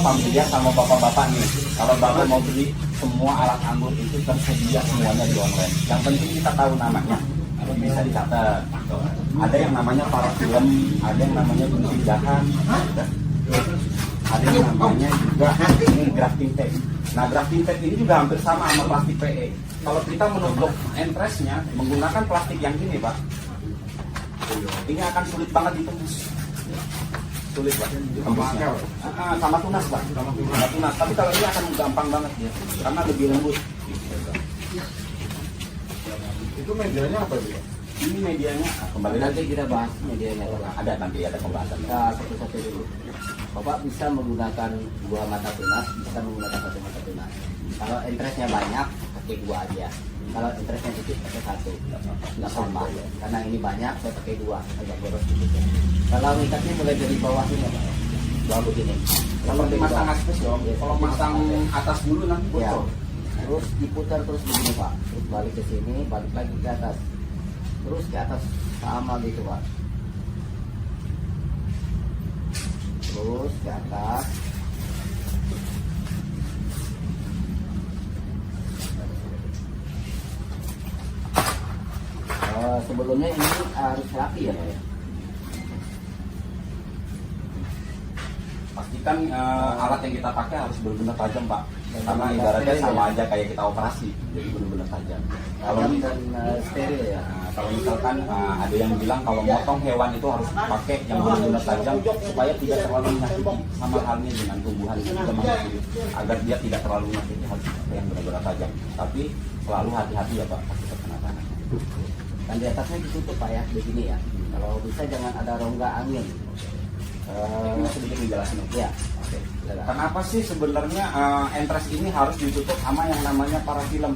familiar sama bapak-bapak nih. Kalau bapak mau beli semua alat anggur itu tersedia semuanya di online. Yang penting kita tahu namanya, bisa dicatat. Ada yang namanya parafilm, ada yang namanya gunting jahan, ada yang namanya juga ini grafting tape. Nah, grafting tape ini juga hampir sama plastik PE. Kalau kita menutup entresnya menggunakan plastik yang gini, Pak, ini akan sulit banget ditembus. Sulit, Pak, ditembusnya. Sama tunas, Pak. Sama tunas. Tapi kalau ini akan gampang banget ya, karena lebih lembut. Itu medianya apa ya? Ini medianya kembali Nanti kita bahas medianya. nanti ada pembahasan. Kita satu-satu dulu. Bapak bisa menggunakan 2 mata tunas, bisa menggunakan 1 mata tunas. Kalau interestnya banyak, pakai 2 aja. Kalau interestnya sedikit, pakai 1. Nggak sama. Karena ini banyak, saya pakai 2. Agak boros sedikit ya. Kalau ngikatnya mulai dari bawah sini, Pak. Bawah begini. Seperti masang aspes dong. Kalau masang atas dulu nanti Ya. bocor. Terus diputar terus begini, Pak. Terus balik ke sini, balik lagi ke atas. Terus ke atas sama gitu, Pak. Terus ke atas. Sebelumnya ini harus rapi ya, Pak ya. Pastikan alat yang kita pakai harus benar-benar tajam, Pak. Karena ibaratnya sama aja kayak kita operasi, jadi benar-benar tajam. Kalau Tajam dan steril ya. kalau misalkan ada yang bilang kalau motong hewan itu harus pakai yang benar-benar tajam supaya tidak terlalu menyakiti, sama halnya dengan tumbuhan itu juga menyakiti. Agar dia tidak terlalu menyakiti harus pakai yang benar-benar tajam. Tapi selalu hati-hati ya, Pak, pasti terkena tanah. Dan di atasnya ditutup, Pak ya, begini ya. Kalau bisa jangan ada rongga angin. Ini sedikit dijelasin. Ya. Oke. Silakan. Kenapa sih sebenarnya entres ini harus ditutup sama yang namanya parafilm?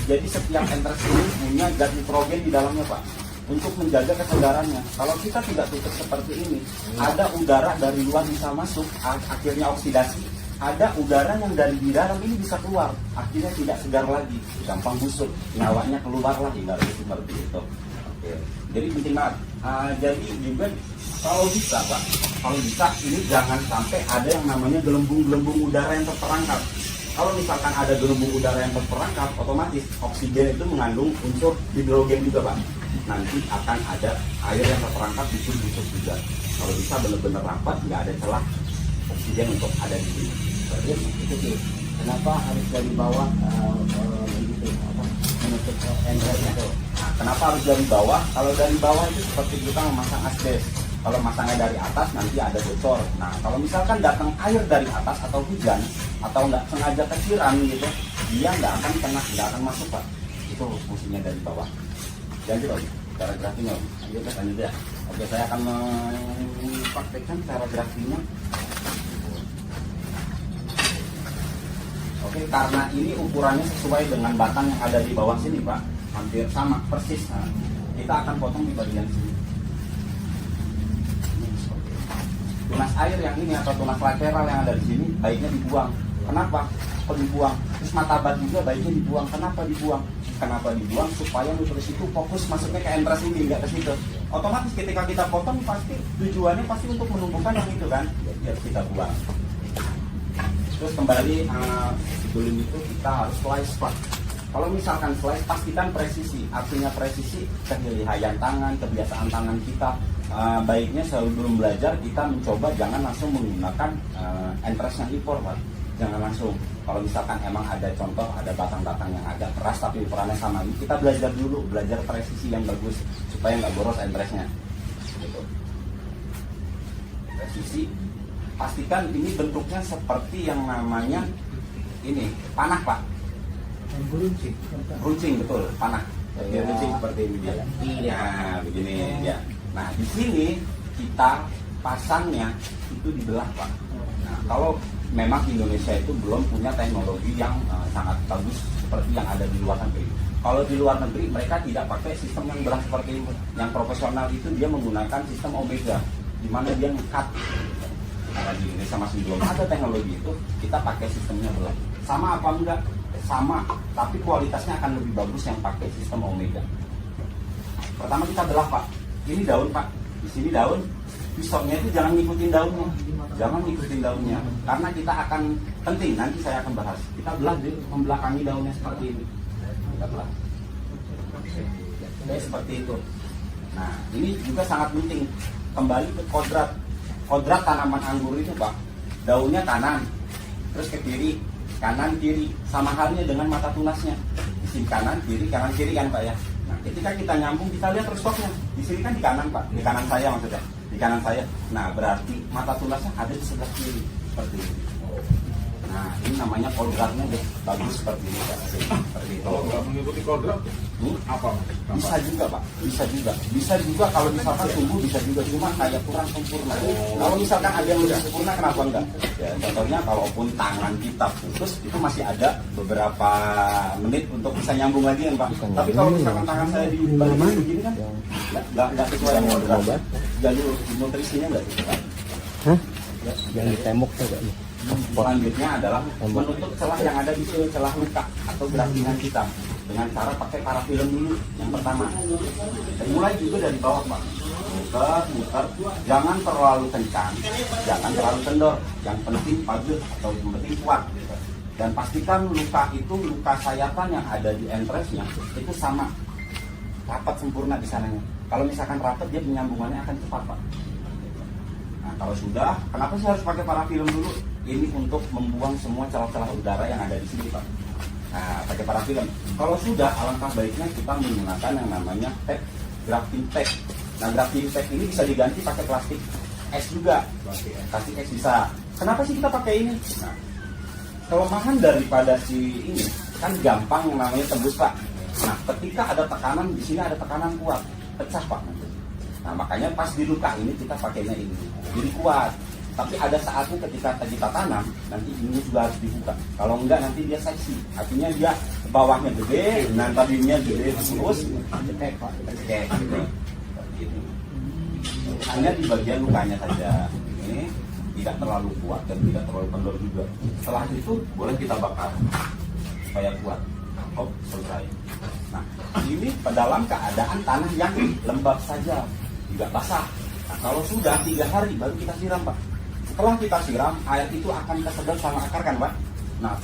Jadi setiap entres ini punya zat nitrogen di dalamnya, Pak, untuk menjaga kesegarannya. Kalau kita tidak tutup seperti ini, ada udara dari luar bisa masuk, akhirnya oksidasi. Ada udara yang dari di dalam ini bisa keluar, akhirnya tidak segar lagi, gampang busuk, nyawanya keluar lah, ibaratnya seperti itu. Oke. Jadi penting banget. Jadi juga kalau bisa, Pak, kalau bisa ini jangan sampai ada yang namanya gelembung-gelembung udara yang terperangkap. Kalau misalkan ada gelembung udara yang terperangkap, otomatis oksigen itu mengandung unsur hidrogen juga, Pak. Nanti akan ada air yang terperangkap busuk-busuk juga. Kalau bisa benar-benar rapat, nggak ada celah oksigen untuk ada di sini. Jadi itu sih. Kenapa harus dari bawah begitu apa menutup entrance itu? Nah, kenapa harus dari bawah? Kalau dari bawah itu seperti kita memasang asbes. Kalau masangnya dari atas nanti ada bocor. Nah, kalau misalkan datang air dari atas atau hujan atau nggak sengaja kesiram gitu, dia nggak akan kena, nggak akan masuk, Pak. Itu fungsinya dari bawah. Jadi Om, cara grafinya Om. Lanjut ya. Oke, saya akan mempraktekkan cara grafinya. Oke, karena ini ukurannya sesuai dengan batang yang ada di bawah sini, Pak. Hampir sama, persis. Nah, kita akan potong di bagian sini. Tunas air yang ini atau tunas lateral yang ada di sini baiknya dibuang. Kenapa? Kok dibuang? Terus mata bat juga baiknya dibuang. Kenapa dibuang? Kenapa dibuang? Supaya nutrisi itu fokus masuknya ke entres ini, nggak ke situ. Otomatis ketika kita potong pasti tujuannya pasti untuk menumbuhkan yang itu kan. Ya kita buang. Terus kembali sebelum itu kita harus slice, Pak. Kalau misalkan slice, pastikan presisi. Artinya presisi, kehilaian tangan, kebiasaan tangan kita. Baiknya sebelum belajar kita mencoba jangan langsung menggunakan entres yang impor, Pak. Jangan langsung. Kalau misalkan emang ada contoh, ada batang-batang yang agak keras tapi ukurannya sama, kita belajar dulu, belajar presisi yang bagus supaya nggak boros entresnya. Gitu. Presisi. Pastikan ini bentuknya seperti yang namanya ini panah, Pak. Runcing betul, panah. Dia runcing seperti ini dia. Iya, begini ya. Nah, di sini kita pasangnya itu dibelah, Pak. Nah, kalau memang Indonesia itu belum punya teknologi yang sangat bagus seperti yang ada di luar negeri. Kalau di luar negeri mereka tidak pakai sistem yang belah seperti ini. Yang profesional itu dia menggunakan sistem omega, di mana dia nge-cut. Karena di Indonesia masih belum ada teknologi itu, kita pakai sistemnya belah. Sama apa enggak? Sama, tapi kualitasnya akan lebih bagus yang pakai sistem omega. Pertama kita belah, Pak. Ini daun, Pak. Di sini daun, pisaunya itu jangan ngikutin daunnya, jangan ngikutin daunnya, karena kita akan penting, nanti saya akan bahas. Kita belah di membelakangi daunnya seperti ini, kita belah. Oke, seperti itu. Nah, ini juga sangat penting. Kembali ke kodrat tanaman anggur itu, Pak. Daunnya kanan, terus ke kiri, kanan kiri, sama halnya dengan mata tunasnya. Di sini kanan kiri kan Pak ya. Nah, ketika kita nyambung, kita lihat rustoknya. Di sini kan di kanan, Pak, di kanan saya maksudnya, di kanan saya. Nah, berarti mata tunasnya ada di sebelah kiri, seperti ini. Nah, ini namanya kodratnya bagus seperti ini, Pak. Seperti itu. Kalau nggak mengikuti kodrat, apa? Bisa juga, Pak, bisa juga kalau misalkan tumbuh, bisa juga, cuma kayak kurang sempurna. Kalau misalkan ada yang lebih sempurna, kenapa enggak? Ya, contohnya kalaupun tangan kita putus, itu masih ada beberapa menit untuk bisa nyambung lagi kan, Pak. Tapi kalau misalkan tangan saya dibalik begini kan nggak sesuai yang kodrat. Jalur nutrisinya nggak sesuai. Yang ditembok tuh Pak. Selanjutnya adalah menutup celah yang ada di sini, celah luka atau graftingan kita, dengan cara pakai parafilm dulu yang pertama. Dan mulai juga dari bawah, Pak. Muter, jangan terlalu kencang, jangan terlalu kendor. Yang penting padat atau yang penting kuat. Dan pastikan luka itu, luka sayatan yang ada di entresnya itu sama, rapat sempurna di sananya. Kalau misalkan rapat, dia penyambungannya akan cepat, Pak. Nah, kalau sudah, kenapa sih harus pakai parafilm dulu? Ini untuk membuang semua celah-celah udara yang ada di sini, Pak. Nah, pakai parafilm. Kalau sudah, alangkah baiknya kita menggunakan yang namanya tape, grafting tape. Nah, grafting tape ini bisa diganti pakai plastik es juga. Plastik es bisa. Kenapa sih kita pakai ini? Nah, kelemahan daripada si ini kan gampang yang namanya tembus, Pak. Nah, ketika ada tekanan, di sini ada tekanan kuat, pecah, Pak. Nah, makanya pas di luka ini kita pakainya ini, jadi kuat. Tapi ada saatnya ketika kita tanam, nanti ini juga harus dibuka. Kalau enggak nanti dia seksi, artinya dia bawahnya gede, nah tadinya gede terus, cekek, Pak, cekek. Hanya di bagian lukanya saja. Ini tidak terlalu kuat dan tidak terlalu kendor juga. Setelah itu boleh kita bakar supaya kuat. Oh, selesai. Nah, ini dalam keadaan tanah yang lembab saja, tidak basah. Nah, kalau sudah 3 hari baru kita siram, Pak. Setelah kita siram, air itu akan kesedot sama akar kan, Pak. Nah,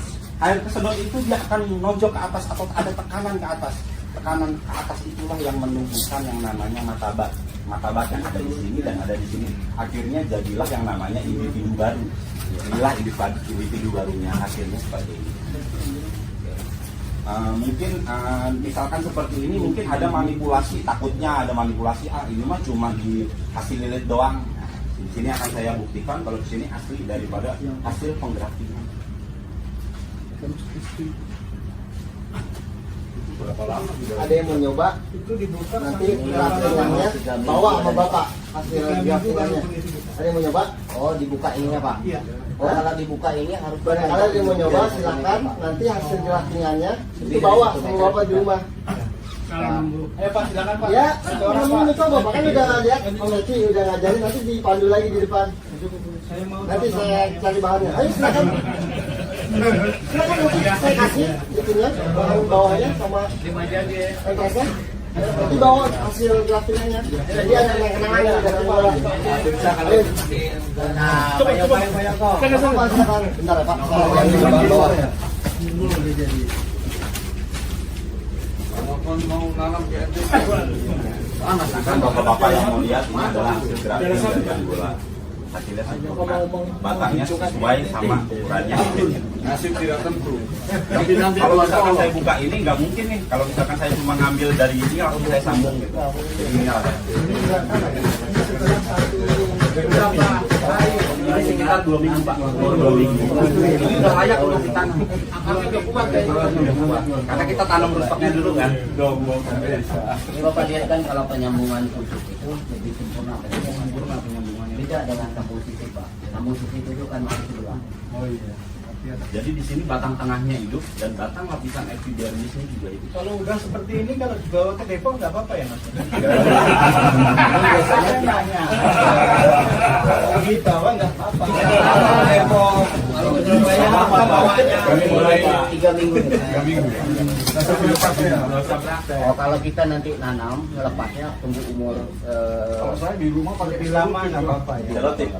air kesedot itu dia akan menonjok ke atas atau ada tekanan ke atas. Tekanan ke atas itulah yang menumbuhkan yang namanya matabat. Matabat yang ada di sini dan ada di sini. Akhirnya jadilah yang namanya individu baru. Inilah individu barunya, akhirnya seperti ini. Mungkin misalkan seperti ini, mungkin ada manipulasi, takutnya ada manipulasi, ini mah cuma di hasil lilit doang. Nah, di sini akan saya buktikan kalau di sini asli daripada hasil penggraftingan. Berapa lama? Ada yang mau nyoba, Itu dibuka nanti graftingannya bawa sama bapak hasil graftingannya. Ada yang mau nyoba? Oh, dibuka ininya, Pak. Iya. Oh, kalau dibuka ini harus Barangkali ada yang mau nyoba, silakan. Nanti hasil graftingannya itu bawa sama bapak di rumah. Pak, silakan Pak. Ya, kamu mau coba, makanya udah lihat, Om Eci udah ngajarin, nanti dipandu lagi di depan. Saya mau Nanti saya cari bahannya. Ayo silakan. Silakan nanti saya kasih itunya, bahan bawahnya sama entresnya. Nanti bawa hasil graftingannya. Jadi ada yang kenangan dari bawah. Ayo. coba kok. Silakan, silakan. Bentar ya Pak. Saya yang di bawah ya. Walaupun mau nanam ke NTT, Kan bapak-bapak yang mau lihat ini adalah hasil grafting dari Angola. Hasilnya sempurna, batangnya sesuai sama ukurannya. nasib tidak tentu. Tapi nanti kalau misalkan saya buka ini nggak mungkin nih. Kalau misalkan saya cuma ngambil dari ini langsung saya sambung gitu. Jadi ini ada. Ini sekitar 2 minggu, Pak. 2 minggu. Ini udah layak untuk ditanam. Akarnya udah kuat ya. Karena kita tanam rustoknya dulu kan. Ini Bapak lihat kan kalau penyambungan khusus itu lebih sempurna. Sempurna penyambungannya. Beda dengan kampung sisik, Pak. Kampung sisik itu kan masih dua. Oh iya. Jadi di sini batang tengahnya hidup dan batang lapisan epidermisnya juga hidup. Kalau udah seperti ini kalau dibawa ke Depok nggak apa-apa ya Mas? Biasanya nanya. Kalau dibawa nggak apa-apa. Depok, kalau Kami mulai 3 minggu. 3 minggu. Oh, kalau kita nanti nanam, lepasnya tunggu umur Kalau saya di rumah pakai Lebih lama nggak apa-apa ya. Selotip.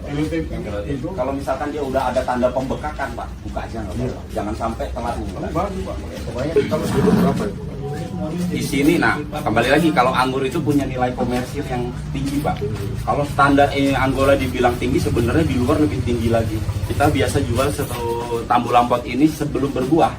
itu Kalau misalkan dia udah ada tanda pembekakan, Pak, buka aja nggak apa-apa. Jangan sampai telat buka. baru Pak. pokoknya Kalau dulu berapa ya? Di sini, nah kembali lagi kalau anggur itu punya nilai komersil yang tinggi, Pak. Kalau standar Angola dibilang tinggi, sebenarnya di luar lebih tinggi lagi. Kita biasa jual satu tambu lampot ini sebelum berbuah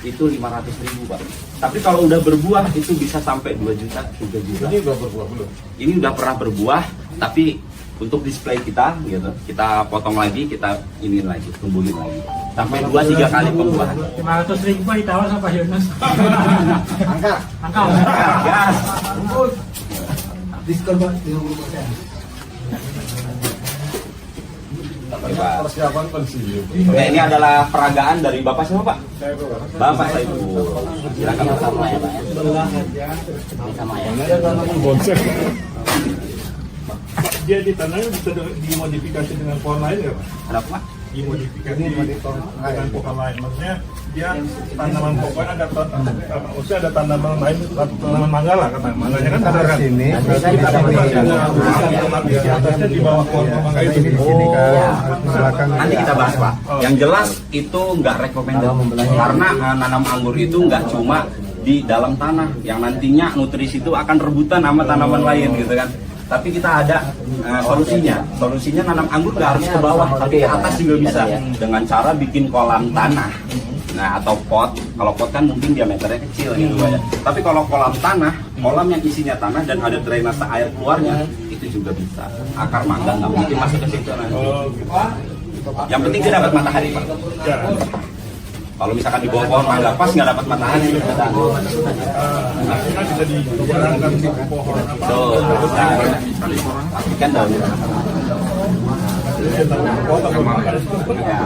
itu 500.000, Pak. Tapi kalau udah berbuah itu bisa sampai 2 juta, 3 juta. Ini udah berbuah belum? Ini udah pernah berbuah, tapi untuk display kita gitu, kita potong lagi, kita iniin lagi, tumbuhin lagi sampai 2-3 kali pembuahan. 500.000 Pak ditawar sama Pak Yunus. Angka. Angka. Gas. Diskon Pak 50%. Persiapan pensiun. Nah, ini adalah peragaan dari Bapak siapa, Pak? Saya berapa? Bapak Saiful. Silakan. sama ya Pak ya. Ini sama ya. Dia di tanahnya bisa dimodifikasi dengan pohon lain ya Pak? Ada Pak? Dimodifikasi dengan pohon lain. Maksudnya dia tanaman pokoknya ada maksudnya ada tanaman lain, tanaman mangga lah katanya. Mangganya kan ada kan? Sini. Kita masih ada di atasnya di bawah pohon mangga itu. Silakan. Nanti kita bahas, Pak. Yang jelas itu nggak recommended karena nanam anggur itu nggak cuma di dalam tanah yang nantinya nutrisi itu akan rebutan sama tanaman lain gitu kan. Tapi kita ada solusinya nanam anggur nggak harus ke bawah, tapi ke atas juga bisa dengan cara bikin kolam tanah. Nah, atau pot. Kalau pot kan mungkin diameternya kecil gitu Pak ya. Tapi kalau kolam tanah, kolam yang isinya tanah dan ada drainase air keluarnya, itu juga bisa. Akar mangga nggak mungkin masuk ke situ nanti. Yang penting dia dapat matahari, Pak. Kalau misalkan di bawah pohon mangga pas nggak dapat matahari, Kan bisa dijalankan di pohon apa? tuh, pastikan daunnya. Ya.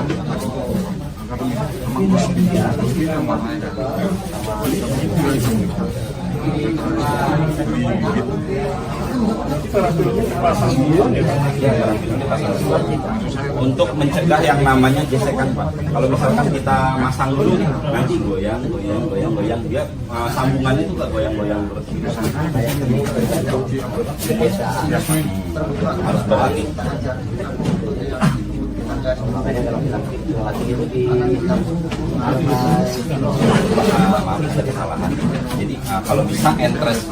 Untuk mencegah yang namanya gesekan, Pak. Kalau misalkan kita masang dulu, nanti goyang, dia sambungannya itu nggak goyang terus. Harus berlatih. Makanya kalau kita latih itu di Maaf ada kesalahan. Jadi kalau bisa entres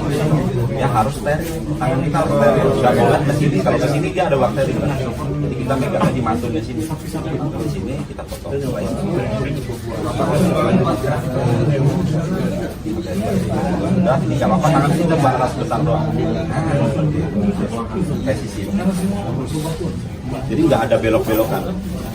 ya harus steril. Tangan kita harus steril. Nggak boleh ke sini. Kalau ke sini dia ada bakteri. Jadi kita megangnya di mantunnya sini. Di sini kita potong. Udah, ini nggak apa-apa. Tangan kita balas besar doang. Kayak sisi. Jadi nggak ada belok-belokan.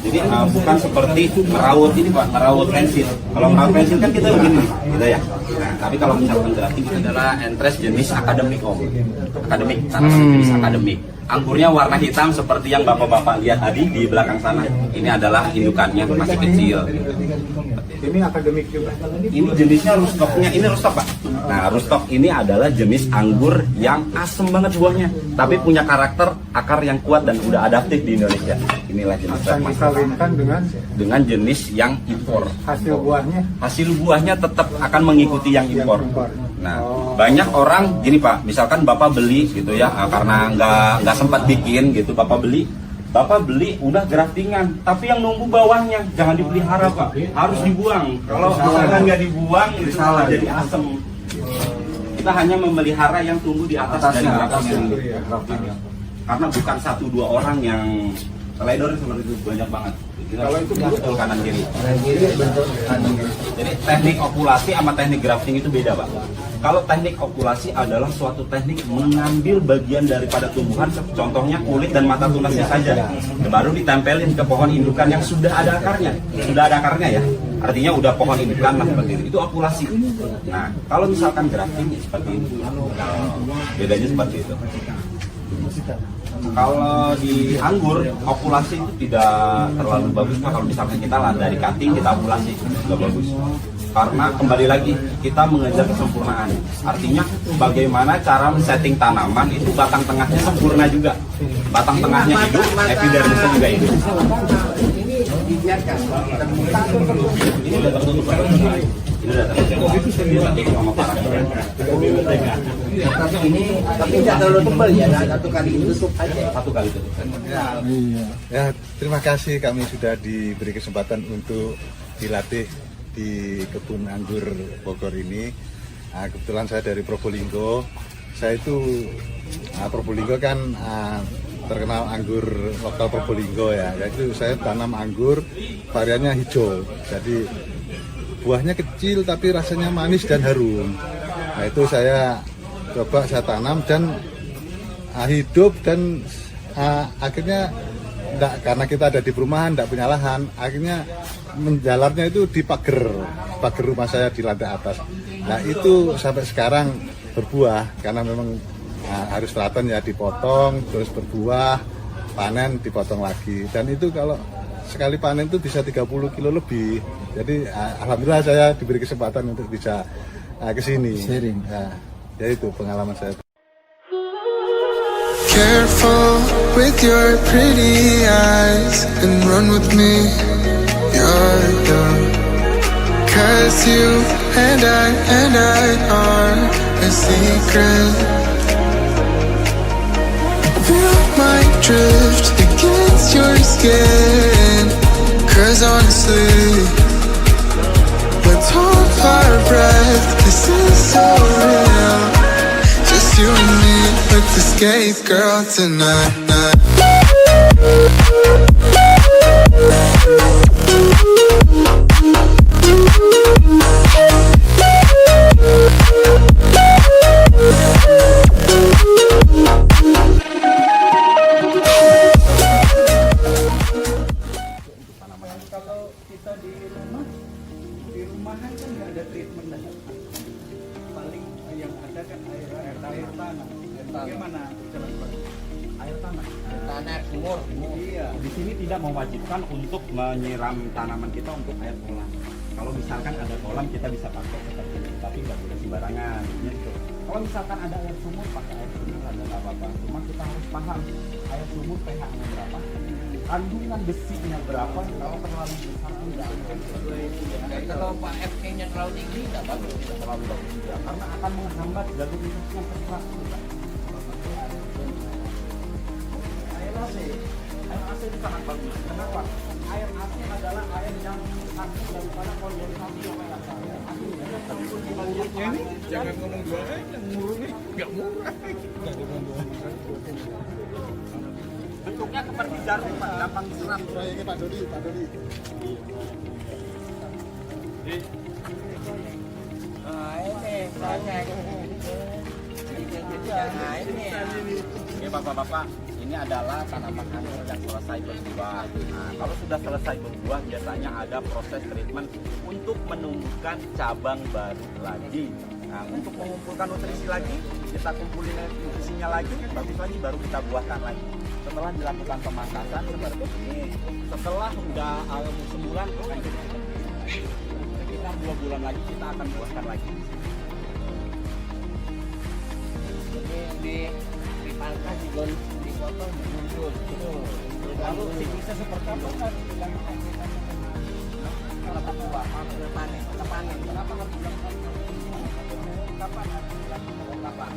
Jadi bukan seperti merawat ini Pak, merawat pensil. Kalau merawat pensil kan kita begini, gitu ya. Nah, tapi kalau misalkan grafting itu adalah entres jenis akademik Om. Akademik, jenis akademik. Anggurnya warna hitam seperti yang bapak-bapak lihat tadi di belakang sana. Ini adalah indukannya masih kecil. Ini akademik juga. Ini jenisnya rustoknya, ini rustok Pak. Nah, rustok ini adalah jenis anggur yang asem banget buahnya, tapi punya karakter akar yang kuat dan udah adaptif di Indonesia. Inilah jenis Yang dikawinkan dengan jenis yang impor. hasil buahnya. Hasil buahnya tetap akan mengikuti yang impor. Nah, banyak orang gini Pak, misalkan Bapak beli gitu ya, karena nggak sempat bikin gitu, Bapak beli udah graftingan, tapi yang nunggu bawahnya jangan dipelihara Pak, harus dibuang. Kalau misalkan nggak dibuang itu salah jadi asem. Kita hanya memelihara yang tumbuh di atas dari graftingan. Karena bukan 1-2 orang yang slider seperti itu, banyak banget. Kalau itu bentuk kanan kiri. Jadi teknik okulasi sama teknik grafting itu beda Pak. Kalau teknik okulasi adalah suatu teknik mengambil bagian daripada tumbuhan, contohnya kulit dan mata tunasnya saja, baru ditempelin ke pohon indukan yang sudah ada akarnya, ya. Artinya udah pohon indukan lah seperti itu. Itu okulasi. Nah, kalau misalkan grafting seperti ini, bedanya seperti itu. Kalau di anggur, okulasi itu tidak terlalu bagus Pak. Kalau misalkan kita lah dari cutting kita okulasi, tidak bagus. Karena kembali lagi kita mengejar kesempurnaan. Artinya bagaimana cara men-setting tanaman itu batang tengahnya sempurna juga. Batang tengahnya hidup, epidermisnya juga hidup. dibiarkan. Ini udah tertutup Pak. Ini udah tertutup. Ini sama parah. Tapi tidak terlalu tebal ya, satu kali tutup aja. Satu kali tutup. Iya. Ya, terima kasih kami sudah diberi kesempatan untuk dilatih di kebun anggur Bogor ini. Nah, kebetulan saya dari Probolinggo. Saya itu Probolinggo kan terkenal anggur lokal Probolinggo ya. Yaitu saya tanam anggur variannya hijau. Jadi buahnya kecil tapi rasanya manis dan harum. Nah, itu saya coba saya tanam dan hidup dan akhirnya karena kita ada di perumahan, tidak punya lahan, akhirnya menjalarnya itu di pagar rumah saya di lantai atas. Nah itu sampai sekarang berbuah karena memang harus teraton ya, dipotong terus berbuah, panen dipotong lagi, dan itu kalau sekali panen itu bisa 30 kilo lebih. Jadi alhamdulillah saya diberi kesempatan untuk bisa ke sini. Nah, ya itu pengalaman saya. Careful with your pretty eyes and run with me, you're dumb. Cause you and I are a secret. Feel my drift against your skin. Cause honestly, let's hold our breath. This is so real. Just you and me with the skate girl tonight. Kalau kita di rumahan kan nggak ada treatment dasar. Paling yang ada kan air tanah. Bagaimana air tanah? Tanah sumur. Iya. Di sini tidak mewajibkan untuk menyiram tanaman kita untuk air kolam. Kalau misalkan ada kolam kita bisa pakai seperti ini, tapi nggak boleh sembarangan gitu. Kalau misalkan ada air sumur, pakai air sumur ada nggak apa-apa. Cuma kita harus paham air sumur pH-nya berapa, kandungan besinya berapa. Kalau terlalu besar tidak Kalau Pak FK-nya terlalu tinggi, tidak bagus. tidak terlalu bagus juga, karena akan menghambat jalur infeksi yang terkeras. Air AC itu sangat bagus. Kenapa? Air AC adalah air yang asli daripada kondensasi yang ada. Ini jangan ngomong dua kali, yang murah nih nggak murah. Bentuknya seperti jarum, Pak, gampang diserap. Ini Pak Dodi. Oke Bapak-bapak, ini adalah tanaman anggur yang selesai berbuah. Nah, kalau sudah selesai berbuah biasanya ada proses treatment untuk menumbuhkan cabang baru lagi. Nah, untuk mengumpulkan nutrisi lagi, kita kumpulin nutrisinya lagi, bagus lagi, baru kita buahkan lagi. Setelah dilakukan pemangkasan seperti ini, setelah udah sebulan, sekitar 2 bulan lagi kita akan buahkan lagi. Jadi dipangkas, dipotong, muncul. Lalu siklusnya seperti apa? Kalau buah, panen. Kenapa harus dilakukan kapan?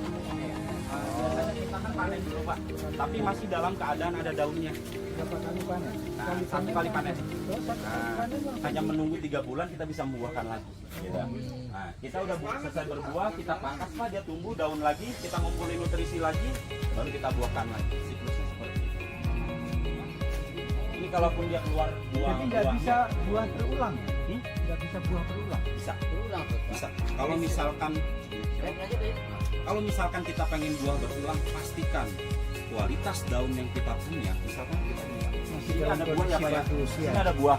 Biasanya kita kan panen dulu Pak, tapi masih dalam keadaan ada daunnya. Berapa kali panen? Nah, 1 kali panen. Nah, hanya menunggu 3 bulan kita bisa membuahkan lagi. Gitu. Nah, kita udah selesai berbuah, kita pangkas Pak, dia tumbuh daun lagi, kita ngumpulin nutrisi lagi, baru kita buahkan lagi. Siklusnya seperti itu. Ini kalaupun dia keluar buah, Jadi nggak bisa buah berulang. Nggak bisa buah berulang. bisa. Berulang tuh. Bisa. Kalau misalkan kita pengen buah berulang, pastikan kualitas daun yang kita punya. Misalkan kita punya, ini ada buah ya Pak ya. Ini ada buah.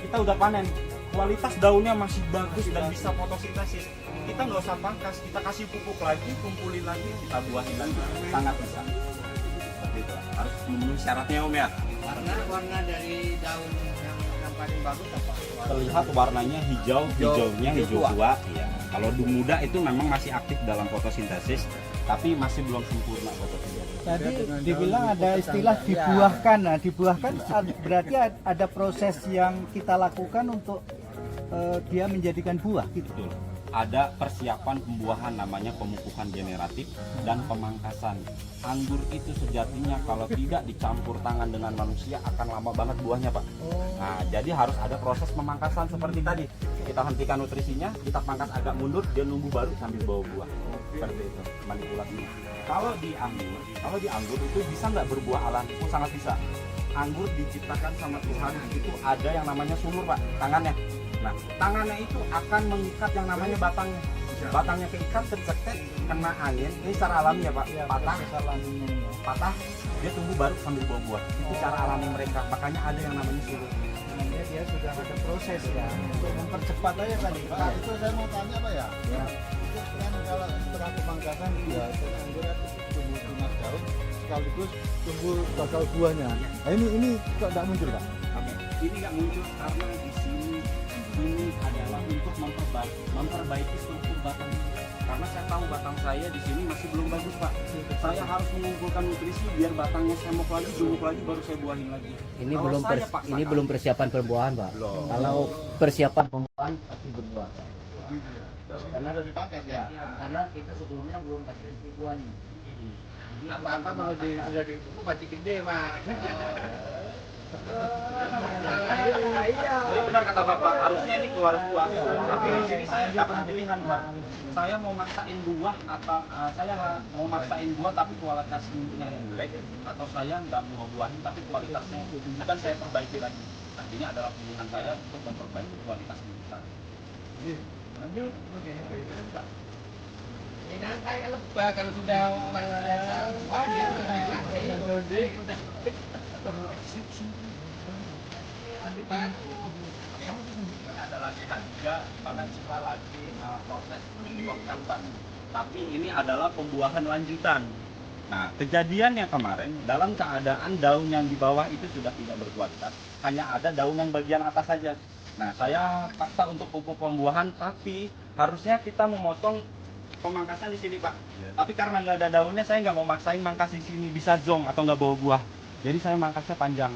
Kita udah panen. Kualitas daunnya masih bagus dan bisa fotosintesis. Kita nggak usah pangkas, kita kasih pupuk lagi, kumpulin lagi, kita buahin lagi. Sangat bisa. Seperti itu. Harus memenuhi syaratnya Om ya. Warna dari daun yang paling bagus apa? Terlihat warnanya hijaunya hijau tua. Ya. Kalau muda itu memang masih aktif dalam fotosintesis, tapi masih belum sempurna fotosintesis. Tadi dibilang ada istilah dibuahkan. Nah, dibuahkan berarti ada proses yang kita lakukan untuk dia menjadikan buah gitu. Betul. Ada persiapan pembuahan namanya pemupukan generatif dan pemangkasan. Anggur itu sejatinya kalau tidak dicampur tangan dengan manusia akan lama banget buahnya, Pak. Nah, jadi harus ada proses pemangkasan seperti tadi. Kita hentikan nutrisinya, kita pangkas agak mundur, dia nunggu baru sambil bawa buah. Seperti itu manipulasinya. Kalau di anggur itu bisa nggak berbuah alami? Oh, sangat bisa. Anggur diciptakan sama Tuhan itu ada yang namanya sulur, Pak, tangannya. Nah, tangannya itu akan mengikat yang namanya batangnya. Batangnya keikat, tercetek, kena angin. Ini secara alami ya, Pak. Patah, dia tumbuh baru sambil bawa buah. Itu cara alami mereka. Makanya ada yang namanya sulur. Dia sudah ada proses ya untuk mempercepat aja tadi. Pak, Itu saya mau tanya Pak ya. Itu kan kalau setelah pemangkasan dia anggur tumbuh tunas daun sekaligus tumbuh bakal buahnya. Nah, ini kok tidak muncul Pak? Oke, ini nggak muncul karena di sini ini adalah untuk memperbaiki struktur batang. Karena saya tahu batang saya di sini masih belum bagus, Pak. Saya harus mengumpulkan nutrisi biar batangnya semok lagi, gemuk lagi, baru saya buahin lagi. Ini Kalau belum saya paksakan- ini belum persiapan pembuahan, Pak. Kalau persiapan pembuahan pasti berbuah. Karena karena kita sebelumnya belum kasih buahnya. Apa-apa kalau sudah di pasti gede, Pak. Benar kata Bapak, harusnya ini keluar buah. Tapi di sini saya dapat pilihan, Pak. Saya mau maksain buah atau saya mau maksain buah tapi kualitasnya jelek, atau saya nggak mau buahin tapi kualitasnya akan saya perbaiki lagi. Nah, ini adalah pilihan saya untuk memperbaiki kualitas kita. Kayak lebah kalau sudah Ada lagi harga pada sila lagi proses membuahkan, Pak. Tapi ini adalah pembuahan lanjutan. Nah, kejadiannya kemarin dalam keadaan daun yang di bawah itu sudah tidak berkualitas, hanya ada daun yang bagian atas saja. Nah, saya paksa untuk pupuk pembuahan, tapi harusnya kita memotong pemangkasan di sini, Pak. Tapi karena nggak ada daunnya, saya nggak mau maksain mangkas di sini bisa zong atau nggak bawa buah. Jadi saya mangkasnya panjang.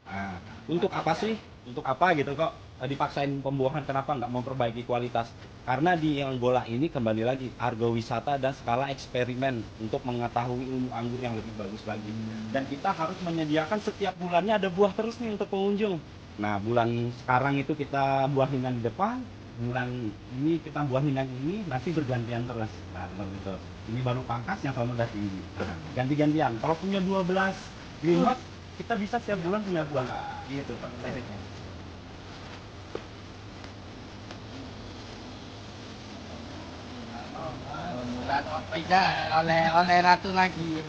Nah, untuk apa sih? Untuk apa gitu kok dipaksain pembuahan? Kenapa nggak memperbaiki kualitas? Karena di Angola ini kembali lagi argowisata dan skala eksperimen untuk mengetahui ilmu anggur yang lebih bagus lagi. Dan kita harus menyediakan setiap bulannya ada buah terus nih untuk pengunjung. Nah, bulan sekarang itu kita buahin yang di depan, bulan ini kita buahin yang ini, nanti bergantian terus. Nah, seperti itu. Ini baru pangkas yang kalau udah tinggi. Ganti-gantian. Kalau punya 12 greenhouse, kita bisa setiap bulan punya buah. Gitu, Pak. Tekniknya. Tidak oleh ratu lagi.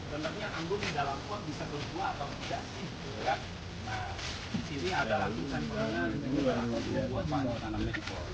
Sebenarnya anggur di dalam pot bisa berbuah atau tidak sih, gitu kan? Nah, ini adalah sampelnya buat tanamnya di pot.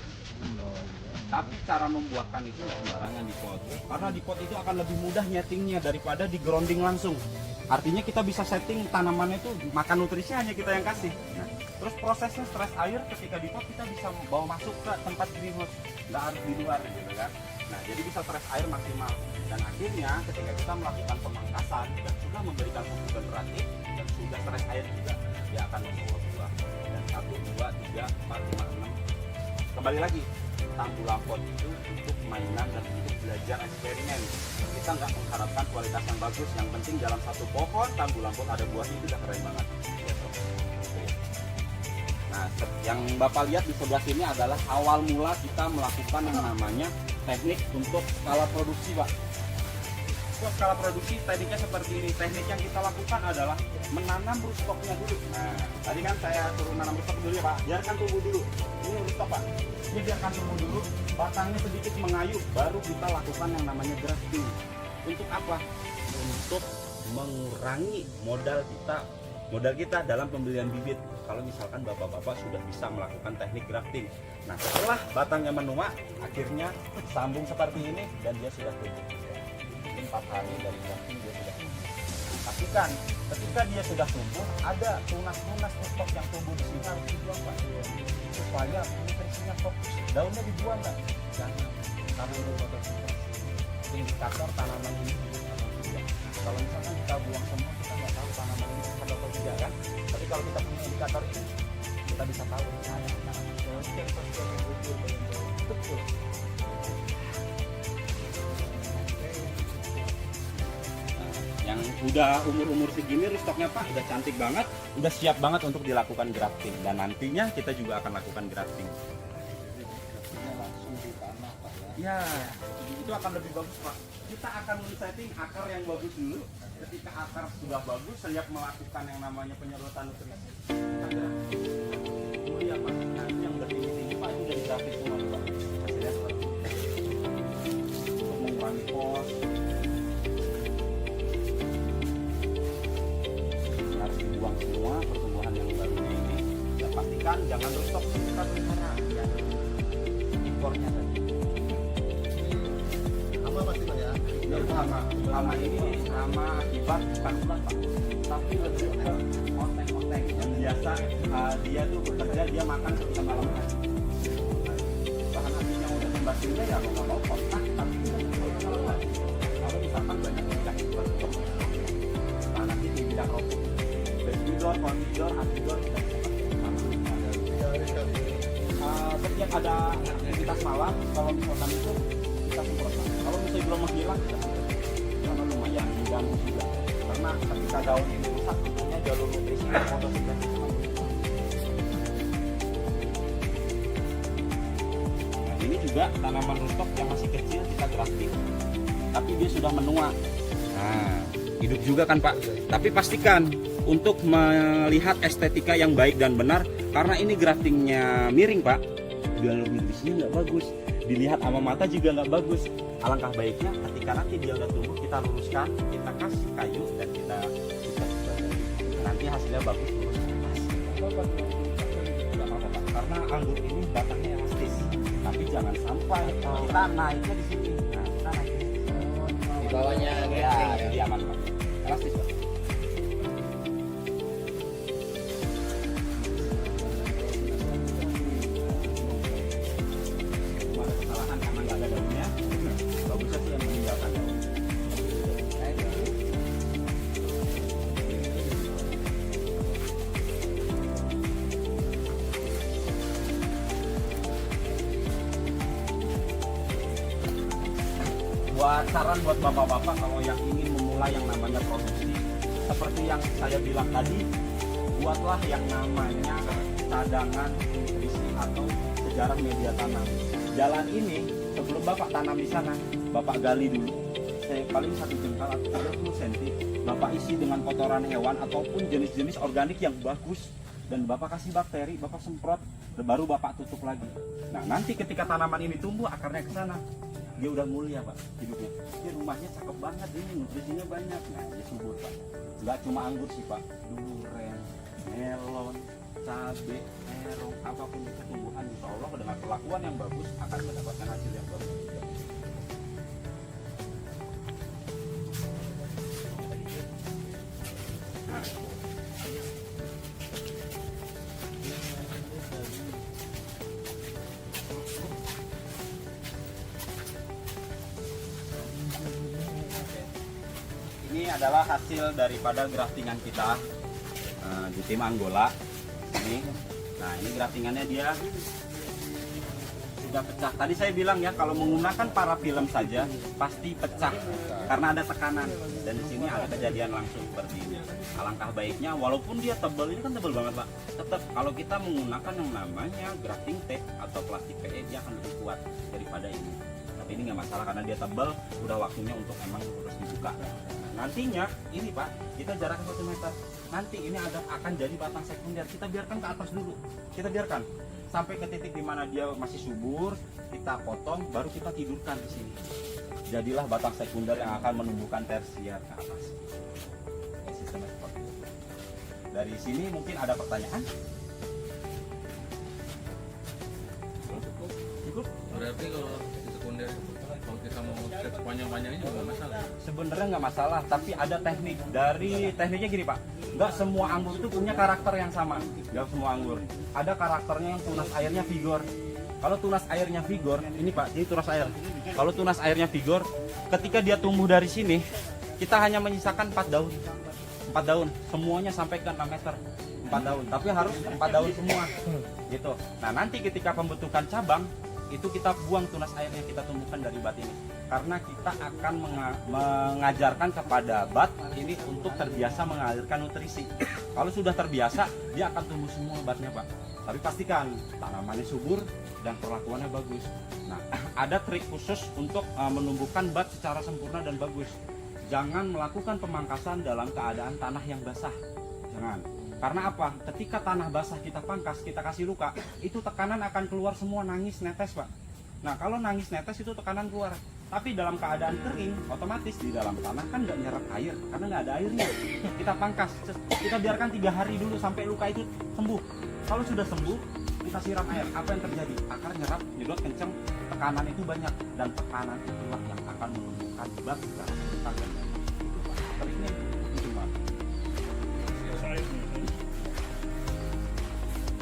Tapi cara membuahkan itu sembarangan di pot. Karena di pot itu akan lebih mudah nyetingnya daripada di grounding langsung. Artinya kita bisa setting tanamannya itu makan nutrisi hanya kita yang kasih. Nah, terus prosesnya stres air ketika di pot kita bisa bawa masuk ke tempat greenhouse, nggak harus di luar gitu kan. Nah, jadi bisa stres air maksimal. Dan akhirnya ketika kita melakukan pemangkasan dan sudah memberikan pupuk generatif dan sudah stres air juga, dia akan membawa buah. Dan 1, 2, 3, 4, 5, 6. Kembali lagi, tanggulang pot itu untuk mainan dan untuk belajar eksperimen. Kita nggak mengharapkan kualitas yang bagus, yang penting dalam satu pohon tanggulang pot ada buahnya itu udah keren banget. Nah, yang Bapak lihat di sebelah sini adalah awal mula kita melakukan yang namanya teknik untuk skala produksi, Pak. Untuk skala produksi tekniknya seperti ini. Teknik yang kita lakukan adalah menanam rootstocknya dulu. Nah, tadi kan saya suruh menanam rootstock dulu ya, Pak. Biarkan tumbuh dulu. Ini rootstock, Pak. Ini biarkan tumbuh dulu, batangnya sedikit mengayuh, baru kita lakukan yang namanya grafting. Untuk apa? Untuk mengurangi modal kita dalam pembelian bibit. Kalau misalkan bapak-bapak sudah bisa melakukan teknik grafting. Nah, setelah batangnya menua, akhirnya sambung seperti ini dan dia sudah tumbuh. Mungkin 4 hari dari grafting dia sudah tumbuh. pastikan ketika dia sudah tumbuh ada tunas-tunas stok yang tumbuh di sini harus dibuang Pak, supaya nutrisinya fokus. Daunnya dibuang nggak? Jangan, karena itu fotosintesa indikator tanaman ini hidup atau tidak. Kalau misalkan kita buang semua, kita nggak tahu tanaman ini hidup atau tidak kan. Tapi kalau kita punya indikator ini, kita bisa tahu ada tanaman betul. Yang udah umur segini stoknya Pak udah cantik banget, udah siap banget untuk dilakukan grafting, dan nantinya kita juga akan lakukan grafting. Langsung di tanah Pak Ya, itu akan lebih bagus Pak. Kita akan men-setting akar yang bagus dulu. Ketika akar sudah bagus, siap melakukan yang namanya penyerotan nutrisi. Oh iya Pak, nanti yang bertinggi-tinggi Pak itu udah digrafting semua Pak. Hasilnya seperti itu. Untuk mengurangi pos. Harus dibuang semua pertumbuhan yang barunya ini. Dan pastikan jangan restock kita pelihara ya. Impornya tadi. Apa pasti Pak ya? Itu hama ini hama akibat bukan ulat Pak, tapi lebih ke oteng-oteng yang biasa dia tuh bekerja, dia makan ketika malam hari. Bahan aktifnya udah membasminya ya mau nggak mau kontak, tapi kita kalau misalkan banyak ikan itu bahan aktif di bidang rokok, benzidor, konidor, asidor kita bisa pakai. Setiap ada aktivitas malam, kalau misalkan itu kita semprotkan. Kalau misalnya belum menghilang, kita semprotkan. Karena lumayan mengganggu juga. Karena ketika daun ini rusak, tentunya jalur nutrisi dan fotosintesis. Nah, ini juga tanaman rootstock yang masih kecil kita grafting, tapi dia sudah menua. Nah, hidup juga kan Pak. Tapi pastikan untuk melihat estetika yang baik dan benar, karena ini graftingnya miring Pak, jalur nutrisinya nggak bagus, dilihat sama mata juga nggak bagus. Alangkah baiknya ketika nanti dia udah tumbuh, kita luruskan, kita kasih kayu dan kita nanti hasilnya bagus lurus. Nggak apa-apa Pak, karena anggur ini batangnya elastis, tapi jangan sampai kita naiknya di sini. Nah, kita naik Di bawahnya ya, jadi aman Pak, elastis Pak. Karena nggak ada daunnya, bagusnya sih yang meninggalkan daun. Buat saran buat bapak-bapak kalau yang ingin memulai yang namanya produksi, seperti yang saya bilang tadi, buatlah yang namanya cadangan nutrisi atau sejarah media tanam. Jalan ini sebelum bapak tanam di sana, bapak gali dulu, saya paling 1 jengkal atau 30 cm, bapak isi dengan kotoran hewan ataupun jenis-jenis organik yang bagus, dan bapak kasih bakteri, bapak semprot, baru bapak tutup lagi. Nah nanti ketika tanaman ini tumbuh akarnya ke sana, dia udah mulia Pak hidupnya. Ini rumahnya cakep banget, ini nutrisinya banyak. Nah dia subur Pak. Nggak cuma anggur sih Pak, durian, melon, cabai, terong, apapun itu tumbuhan, insya Allah dengan perlakuan yang bagus akan mendapatkan hasil yang bagus juga. Ini adalah hasil daripada graftingan kita di tim Anggola. Ini, nah ini graftingannya dia sudah pecah. Tadi saya bilang ya kalau menggunakan parafilm saja pasti pecah karena ada tekanan, dan di sini ada kejadian langsung seperti ini. Alangkah baiknya walaupun dia tebal, ini kan tebal banget Pak, tetap kalau kita menggunakan yang namanya grafting tape atau plastik PE dia akan lebih kuat daripada ini. Tapi ini nggak masalah karena dia tebal, udah waktunya untuk emang harus dibuka. Nantinya ini Pak, kita jaraknya 1 meter. Nanti ini akan jadi batang sekunder. Kita biarkan ke atas dulu. Kita biarkan sampai ke titik di mana dia masih subur, kita potong, baru kita tidurkan di sini. Jadilah batang sekunder yang akan menumbuhkan tersier ke atas. Ya, sistemnya seperti itu. Dari sini mungkin ada pertanyaan? Cukup? Berarti kalau di sekunder Kalau kita mau set panjang-panjangnya juga nggak masalah. Sebenarnya nggak masalah, tapi ada teknik. Dari tekniknya gini Pak, nggak semua anggur itu punya karakter yang sama. Nggak semua anggur. Ada karakternya yang tunas airnya vigor. Kalau tunas airnya vigor, ini Pak, ini tunas air. Kalau tunas airnya vigor, ketika dia tumbuh dari sini, kita hanya menyisakan 4 daun. 4 daun, semuanya sampai ke 6 meter. 4 daun, tapi harus 4 daun semua. Gitu. Nah, nanti ketika pembentukan cabang, itu kita buang tunas airnya, kita tumbuhkan dari bat ini. Karena kita akan mengajarkan kepada bat ini untuk terbiasa mengalirkan nutrisi. Kalau sudah terbiasa, dia akan tumbuh semua batnya Pak. Tapi pastikan tanamannya subur dan perlakuannya bagus. Nah, ada trik khusus untuk menumbuhkan bat secara sempurna dan bagus. Jangan melakukan pemangkasan dalam keadaan tanah yang basah. Jangan. Karena apa? Ketika tanah basah kita pangkas, kita kasih luka, itu tekanan akan keluar semua, nangis, netes Pak. Nah, kalau nangis, netes itu tekanan keluar. Tapi dalam keadaan kering, otomatis di dalam tanah kan nggak nyerap air, karena nggak ada airnya. Kita pangkas, kita biarkan 3 hari dulu sampai luka itu sembuh. Kalau sudah sembuh, kita siram air. Apa yang terjadi? Akar nyerap, nyedot kenceng, tekanan itu banyak, dan tekanan itulah yang akan menumbuhkan bat secara sebentar dan banyak. Itu Pak. Triknya itu Pak.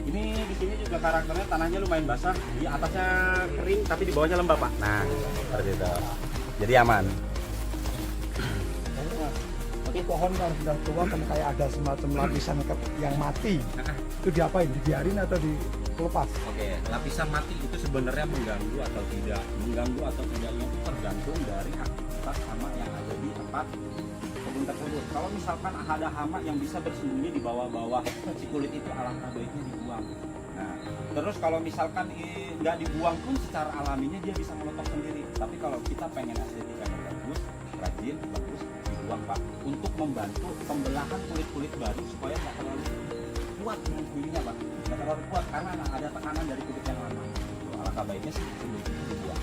Ini di sini juga karakternya tanahnya lumayan basah, di atasnya kering tapi di bawahnya lembab Pak. Nah, seperti itu. Jadi aman. Tapi pohon kalau sudah tua kan kayak ada semacam lapisan yang mati. Itu diapain? Dibiarin atau dilepas? Oke, lapisan mati itu sebenarnya mengganggu atau tidak. Mengganggu atau tidaknya itu tergantung dari aktivitas hama yang ada di tempat kebun tersebut. Kalau misalkan ada hama yang bisa bersembunyi di bawah-bawah si kulit itu, alangkah baiknya dibuang. Nah, terus kalau misalkan nggak dibuang pun secara alaminya dia bisa meletok sendiri. Tapi kalau kita pengen estetikanya bagus, rajin, bagus, dibuang Pak. Untuk membantu pembelahan kulit-kulit baru supaya nggak terlalu kuat kulit-kulitnya Pak. Nggak terlalu kuat karena ada tekanan dari kulit yang lama. Alangkah baiknya sih sebelum itu dibuang.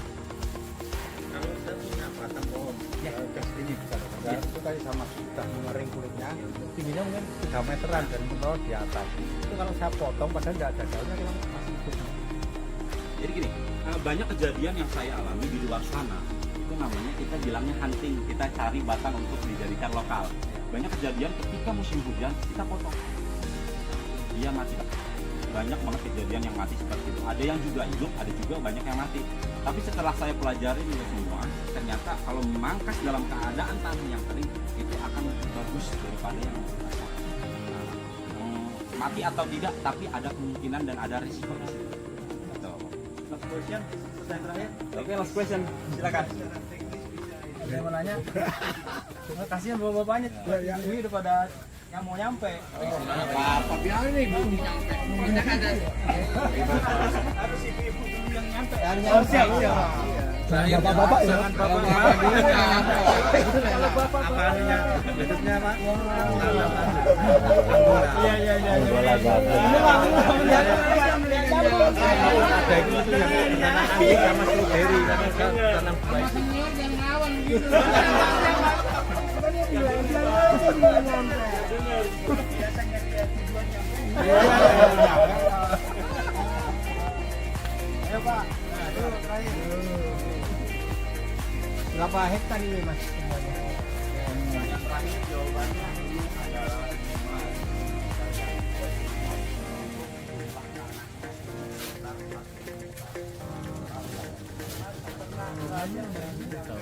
Kalau saya punya batang pohon, gas ini bisa. Itu tadi sama sudah mengering kulitnya, tingginya mungkin 3 meteran dan menurut di atas. Itu kalau saya potong padahal nggak ada daunnya, kalau masih hidup. Jadi gini, banyak kejadian yang saya alami di luar sana. Itu namanya kita bilangnya hunting, kita cari batang untuk dijadikan lokal. Banyak kejadian ketika musim hujan kita potong, dia mati. Banyak banget kejadian yang mati seperti itu. Ada yang juga hidup, ada juga banyak yang mati. Tapi setelah saya pelajari juga semua, ternyata kalau memangkas dalam keadaan tanah yang kering itu akan lebih bagus daripada yang basah. Mati atau tidak, tapi ada kemungkinan dan ada risiko di situ. Last question, pertanyaan terakhir. Oke, last question, silakan. Saya mau nanya, cuma kasihan bapak-bapaknya, ini udah pada yang mau nyampe. Apa biarin nih, belum nyampe. Harus ibu-ibu dulu yang nyampe. Siap. Bapak-bapak ya. Kalau bapak apa anunya? Bentuknya Pak? Iya. Ada itu yang tanam angin sama stroberi, karena tanam buah. Ayo Pak, itu terakhir. Berapa hektar ini Mas semuanya? Yang terakhir jawabannya ini adalah Satu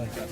hektar.